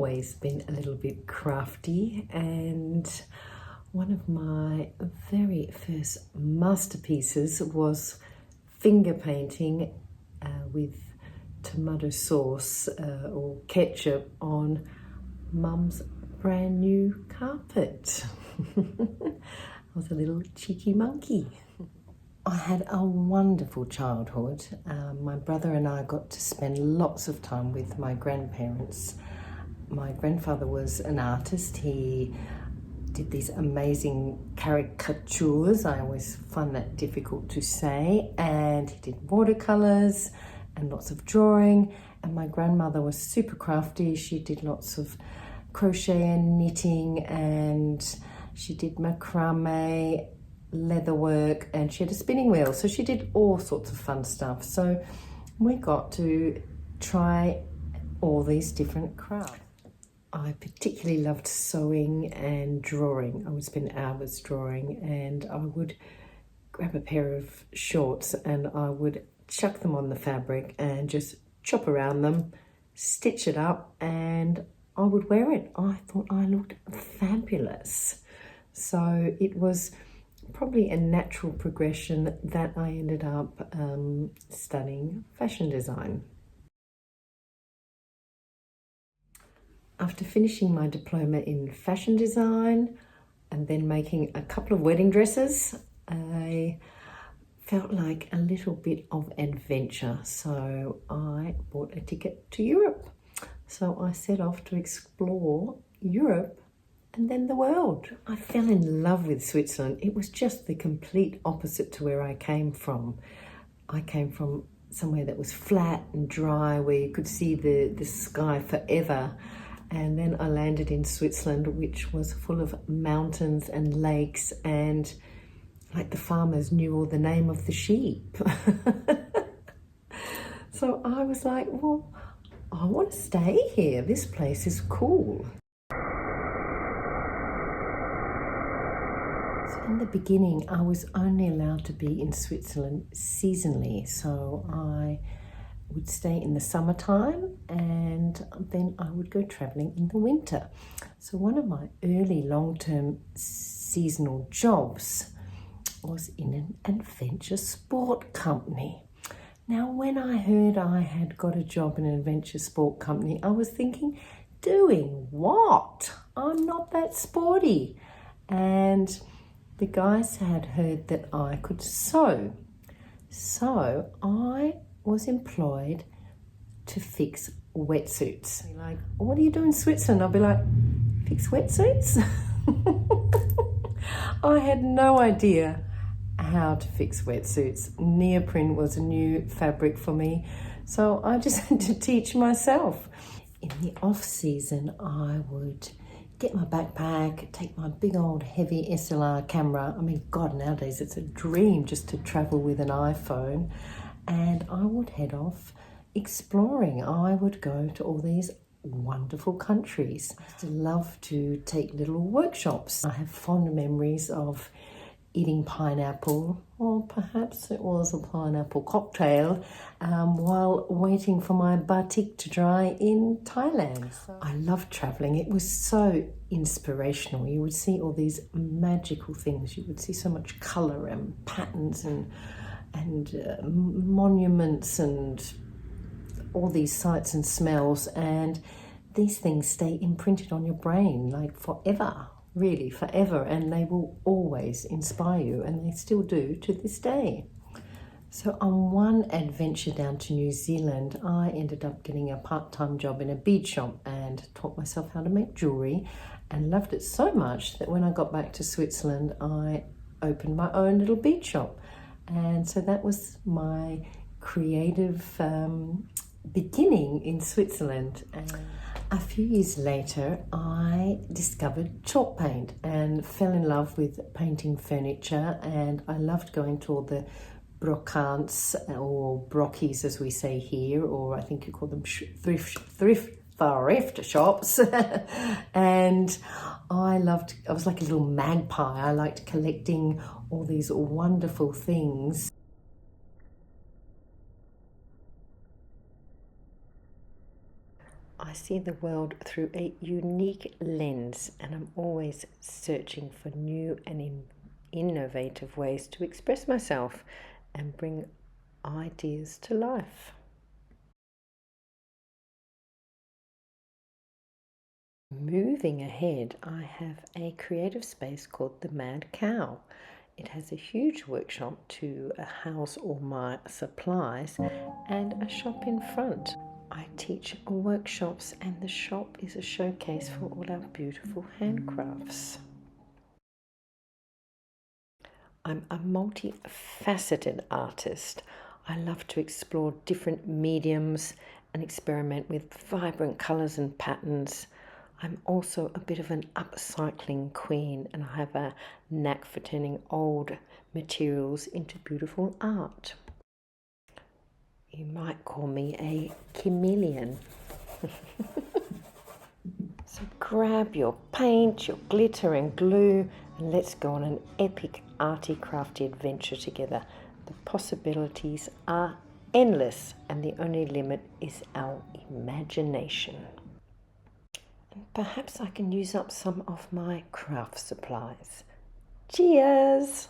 always been a little bit crafty, and one of my very first masterpieces was finger painting with tomato sauce or ketchup on Mum's brand new carpet. I was a little cheeky monkey. I had a wonderful childhood. My brother and I got to spend lots of time with my grandparents. My grandfather was an artist. He did these amazing caricatures. I always find that difficult to say. And he did watercolors and lots of drawing. And my grandmother was super crafty. She did lots of crochet and knitting, and she did macrame, leather work, and she had a spinning wheel. So she did all sorts of fun stuff. So we got to try all these different crafts. I particularly loved sewing and drawing. I would spend hours drawing, and I would grab a pair of shorts and I would chuck them on the fabric and just chop around them, stitch it up, and I would wear it. I thought I looked fabulous. So it was probably a natural progression that I ended up studying fashion design. After finishing my diploma in fashion design and then making a couple of wedding dresses, I felt like a little bit of adventure. So I bought a ticket to Europe. So I set off to explore Europe and then the world. I fell in love with Switzerland. It was just the complete opposite to where I came from. I came from somewhere that was flat and dry, where you could see the sky forever. And then I landed in Switzerland, which was full of mountains and lakes, and like the farmers knew all the name of the sheep. So I was like, well, I want to stay here. This place is cool. So in the beginning, I was only allowed to be in Switzerland seasonally. So I would stay in the summertime, and then I would go traveling in the winter. So one of my early long-term seasonal jobs was in an adventure sport company. Now, when I heard I had got a job in an adventure sport company, I was thinking, doing what? I'm not that sporty. And the guys had heard that I could sew. So I was employed to fix wetsuits. Like, what do you do in Switzerland? I'll be like, fix wetsuits? I had no idea how to fix wetsuits. Neoprene was a new fabric for me, so I just had to teach myself. In the off season, I would get my backpack, take my big old heavy SLR camera. I mean, God, nowadays it's a dream just to travel with an iPhone. And I would head off exploring. I would go to all these wonderful countries. I used to love to take little workshops. I have fond memories of eating pineapple, or perhaps it was a pineapple cocktail, while waiting for my batik to dry in Thailand. I loved traveling. It was so inspirational. You would see all these magical things. You would see so much color and patterns and monuments and all these sights and smells, and these things stay imprinted on your brain like forever, really forever, and they will always inspire you, and they still do to this day. So on one adventure down to New Zealand, I ended up getting a part-time job in a bead shop and taught myself how to make jewelry, and loved it so much that when I got back to Switzerland, I opened my own little bead shop. And so that was my creative beginning in Switzerland. And a few years later, I discovered chalk paint and fell in love with painting furniture. And I loved going to all the brocants, or brockies as we say here, or I think you call them thrift shops. And I was like a little magpie. I liked collecting all these wonderful things. I see the world through a unique lens, and I'm always searching for new and innovative ways to express myself and bring ideas to life. Moving ahead, I have a creative space called the Mad Cow. It has a huge workshop to house all my supplies and a shop in front. I teach workshops, and the shop is a showcase for all our beautiful handcrafts. I'm a multifaceted artist. I love to explore different mediums and experiment with vibrant colours and patterns. I'm also a bit of an upcycling queen, and I have a knack for turning old materials into beautiful art. You might call me a chameleon. So grab your paint, your glitter and glue, and let's go on an epic arty crafty adventure together. The possibilities are endless, and the only limit is our imagination. And perhaps I can use up some of my craft supplies. Cheers!